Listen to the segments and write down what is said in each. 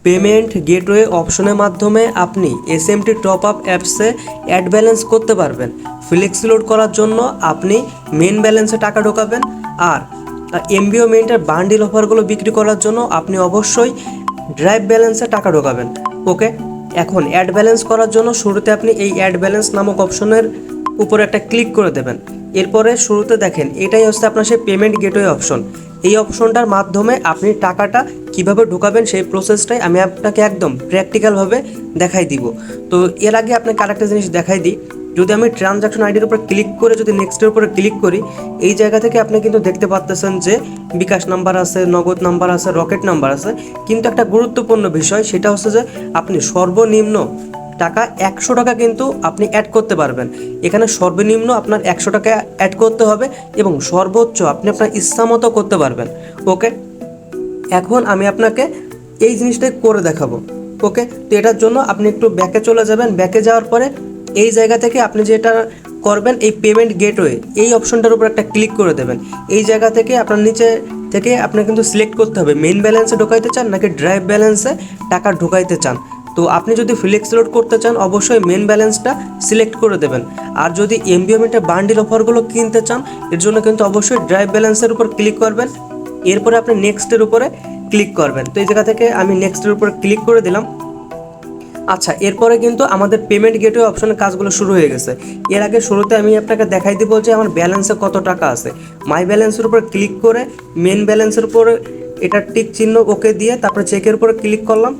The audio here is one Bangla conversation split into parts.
পেমেন্ট গেটওয়ে অপশনের মাধ্যমে আপনি এসএমটি টপ আপ অ্যাপসে অ্যাড ব্যালেন্স করতে পারবেন। ফ্লেক্সি লোড করার জন্য আপনি মেন ব্যালেন্সে টাকা ঢোকাবেন, আর এমবিও মেইনটার বান্ডিল অফারগুলো বিক্রি করার জন্য আপনি অবশ্যই ড্রাইভ ব্যালেন্সে টাকা ঢোকাবেন। ওকে, এখন অ্যাড ব্যালেন্স করার জন্য শুরুতে আপনি এই অ্যাড ব্যালেন্স নামক অপশনের উপরে একটা ক্লিক করে দেবেন। এরপরে শুরুতে দেখেন এটাই হচ্ছে আপনার সেই পেমেন্ট গেটওয়ে অপশন। এই অপশনটার মাধ্যমে আপনি টাকাটা কিভাবে ঢোকাবেন সেই প্রসেসটাই আমি আপনাকে একদম প্র্যাকটিক্যালভাবে দেখাই দিব। তো এর আগে আপনাকে আরেকটা জিনিস দেখাই দিই। যদি আমি ট্রানজাকশন আইডির উপর ক্লিক করে যদি নেক্সটের উপরে ক্লিক করি, এই জায়গা থেকে আপনি কিন্তু দেখতে পাচ্ছেন যে বিকাশ নাম্বার আছে, নগদ নাম্বার আছে, রকেট নাম্বার আছে। কিন্তু একটা গুরুত্বপূর্ণ বিষয় সেটা হচ্ছে যে আপনি সর্বনিম্ন টাকা 100 টাকা কিন্তু আপনি অ্যাড করতে পারবেন। এখানে সর্বনিম্ন আপনার 100 টাকা অ্যাড করতে হবে এবং সর্বোচ্চ আপনি আপনার ইচ্ছা মতো করতে পারবেন। ওকে, এখন আমি আপনাকে এই জিনিসটাই করে দেখাবো। ওকে, তো এটার জন্য আপনি একটু ব্যাকে চলে যাবেন। ব্যাকে যাওয়ার পরে এই জায়গা থেকে আপনি যেটা করবেন, এই পেমেন্ট গেটওয়ে এই অপশনটার উপর একটা ক্লিক করে দেবেন। এই জায়গা থেকে আপনার নিচে থেকে আপনার কিন্তু সিলেক্ট করতে হবে মেইন ব্যালেন্সে ঢোকাইতে চান নাকি ড্রাইভ ব্যালেন্সে টাকা ঢোকাইতে চান। তো আপনি যদি ফ্লেক্সি লোড করতে চান অবশ্যই মেন ব্যালেন্সটা সিলেক্ট করে দেবেন, আর যদি এমবিও মিটার বান্ডিল অফারগুলো কিনতে চান এর জন্য কিন্তু অবশ্যই ড্রাইভ ব্যালেন্সের উপর ক্লিক করবেন। এরপরে আপনি নেক্সটের উপরে ক্লিক করবেন। তো এই জায়গা থেকে আমি নেক্সটের উপরে ক্লিক করে দিলাম। আচ্ছা, এরপরে কিন্তু আমাদের পেমেন্ট গেটওয়ে অপশনের কাজগুলো শুরু হয়ে গেছে। এর আগে শুরুতে আমি আপনাকে দেখাই দিব যে আমার ব্যালেন্সে কত টাকা আছে। মাই ব্যালেন্সের উপর ক্লিক করে মেন ব্যালেন্সের উপরে এটা টিক চিহ্ন ওকে দিয়ে তারপরে চেকের উপরে ক্লিক করলাম।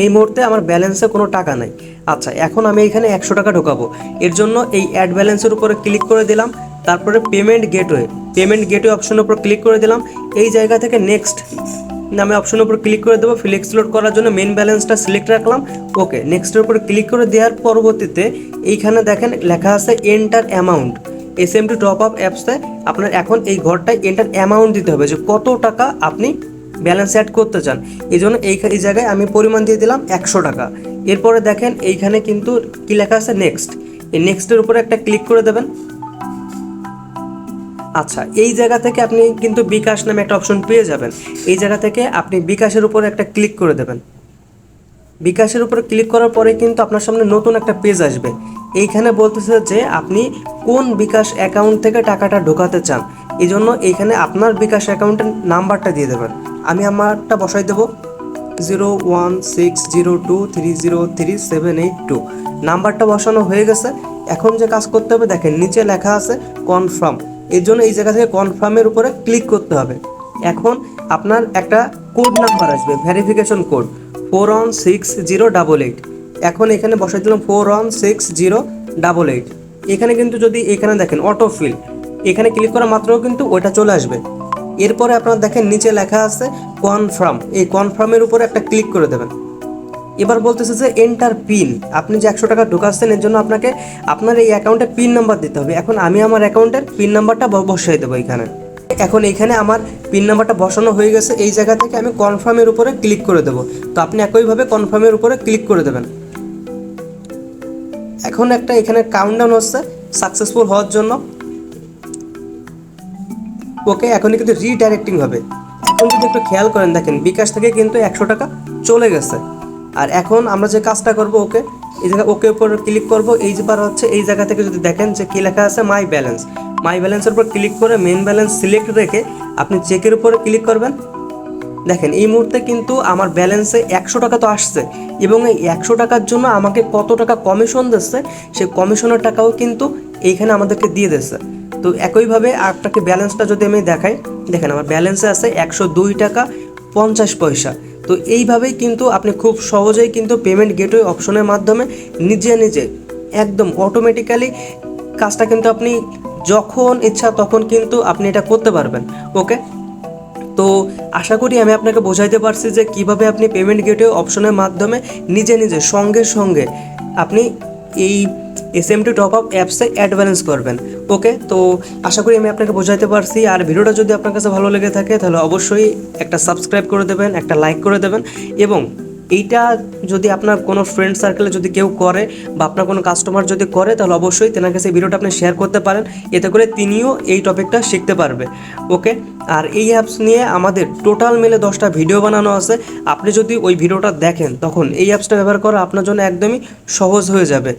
এই মুহূর্তে আমার ব্যালেন্সে কোনো টাকা নাই। আচ্ছা, এখন আমি এখানে 100 টাকা ঢোকাবো। এর জন্য এই অ্যাড ব্যালেন্সের উপরে ক্লিক করে দিলাম। তারপরে পেমেন্ট গেটওয়ে অপশনের উপর ক্লিক করে দিলাম। এই জায়গা থেকে নেক্সট নামে অপশনের উপর ক্লিক করে দেবো। ফ্লেক্সি লোড করার জন্য মেন ব্যালেন্সটা সিলেক্ট রাখলাম। ওকে, নেক্সটের উপর ক্লিক করে দেওয়ার পরবর্তীতে এইখানে দেখেন লেখা আছে enter amount. SMT top up অ্যাপসে আপনার এখন এই ঘরটায় এন্টার অ্যামাউন্ট দিতে হবে যে কত টাকা আপনি ব্যালেন্স অ্যাড করতে চান। এই জন্য এই জায়গায় আমি পরিমাণ দিয়ে দিলাম 100 টাকা। এরপরে দেখেন এইখানে কিন্তু কি লেখা আছে নেক্সট। এই নেক্সটের উপরে একটা ক্লিক করে দেবেন। আচ্ছা, এই জায়গা থেকে আপনি কিন্তু বিকাশ নামে একটা অপশন পেয়ে যাবেন। এই জায়গা থেকে আপনি বিকাশের উপরে একটা ক্লিক করে দেবেন। বিকাশের উপরে ক্লিক করার পরে কিন্তু আপনার সামনে নতুন একটা পেজ আসবে। এইখানে বলতেছে যে আপনি কোন বিকাশ অ্যাকাউন্ট থেকে টাকাটা ঢোকাতে চান। এই জন্য এইখানে আপনার বিকাশ অ্যাকাউন্টের নাম্বারটা দিয়ে দেবেন। আমি আমারটা বসাই দেবো 016023033782। নাম্বারটা বসানো হয়ে গেছে। এখন যে কাজ করতে হবে দেখেন নিচে লেখা আছে কনফার্ম। এর জন্য এই জায়গা থেকে কনফার্মের উপরে ক্লিক করতে হবে। এখন আপনার একটা কোড নাম্বার আসবে, ভেরিফিকেশন কোড 416088। এখন এখানে বসাই দিলাম 416088। এখানে কিন্তু যদি এখানে দেখেন অটোফিল, এখানে ক্লিক করা মাত্রও কিন্তু ওইটা চলে আসবে। এরপরে আপনারা দেখেন নিচে লেখা আছে কনফার্ম। এই কনফার্মের উপরে একটা ক্লিক করে দেবেন। এবার বলতেছে যে এন্টার পিন। আপনি যে 100 টাকা ঢোকাচ্ছেন এর জন্য আপনাকে আপনার এই অ্যাকাউন্টে পিন নাম্বার দিতে হবে। এখন আমি আমার অ্যাকাউন্টের পিন নাম্বারটা বসাই দেবো এখানে। এখন এইখানে আমার পিন নাম্বারটা বসানো হয়ে গেছে। এই জায়গা থেকে আমি কনফার্মের উপরে ক্লিক করে দেবো। তো আপনি একইভাবে কনফার্মের উপরে ক্লিক করে দেবেন। এখন একটা এখানে কাউন্টডাউন হচ্ছে সাকসেসফুল হওয়ার জন্য। ওকে, এখন কিন্তু রিডাইরেক্টিং হবে। এখন যদি একটু খেয়াল করেন দেখেন বিকাশ থেকে কিন্তু 100 টাকা চলে গেছে। আর এখন আমরা যে কাজটা করব, ওকে এই জায়গায় ওকে উপর ক্লিক করব। এই যে বার হচ্ছে এই জায়গা থেকে যদি দেখেন যে কী লেখা আছে মাই ব্যালেন্সের উপর ক্লিক করে মেন ব্যালেন্স সিলেক্ট রেখে আপনি চেকের উপরে ক্লিক করবেন। দেখেন এই মুহূর্তে কিন্তু আমার ব্যালেন্সে 100 টাকা তো আসছে এবং এই 100 টাকার জন্য আমাকে কত টাকা কমিশন দিচ্ছে সেই কমিশনের টাকাও কিন্তু এইখানে আমাদেরকে দিয়ে দিচ্ছে। তো একইভাবে আপনাকে ব্যালেন্সটা যদি আমি দেখাই, দেখেন আমার ব্যালেন্সে আছে 102 টাকা 50 পয়সা। তো এইভাবেই কিন্তু আপনি খুব সহজেই কিন্তু পেমেন্ট গেটওয়ে অপশনের মাধ্যমে নিজে একদম অটোমেটিক্যালি কাজটা কিন্তু আপনি যখন ইচ্ছা তখন কিন্তু আপনি এটা করতে পারবেন। ওকে, তো আশা করি আমি আপনাকে বোঝাইতে পারছি যে কিভাবে আপনি পেমেন্ট গেটওয়ে অপশনের মাধ্যমে নিজে সঙ্গে আপনি এই এসএমটি টপ আপ অ্যাপসে অ্যাড ব্যালেন্স করবেন। ওকে, তো আশা করি আমি আপনাকে বোঝাইতে পারছি। আর ভিডিওটা যদি আপনার কাছে ভালো লেগে থাকে তাহলে অবশ্যই একটা সাবস্ক্রাইব করে দেবেন, একটা লাইক করে দেবেন এবং এইটা যদি আপনার কোনো ফ্রেন্ড সার্কেলে যদি কেউ করে বা আপনার কোনো কাস্টমার যদি করে, তাহলে অবশ্যই তেনার কাছে ভিডিওটা আপনি শেয়ার করতে পারেন, এতে করে তিনিও এই টপিকটা শিখতে পারবে। ওকে, আর এই অ্যাপস নিয়ে আমাদের টোটাল মিলে 10টা ভিডিও বানানো আছে। আপনি যদি ওই ভিডিওটা দেখেন তখন এই অ্যাপসটা ব্যবহার করা আপনার জন্য একদমই সহজ হয়ে যাবে।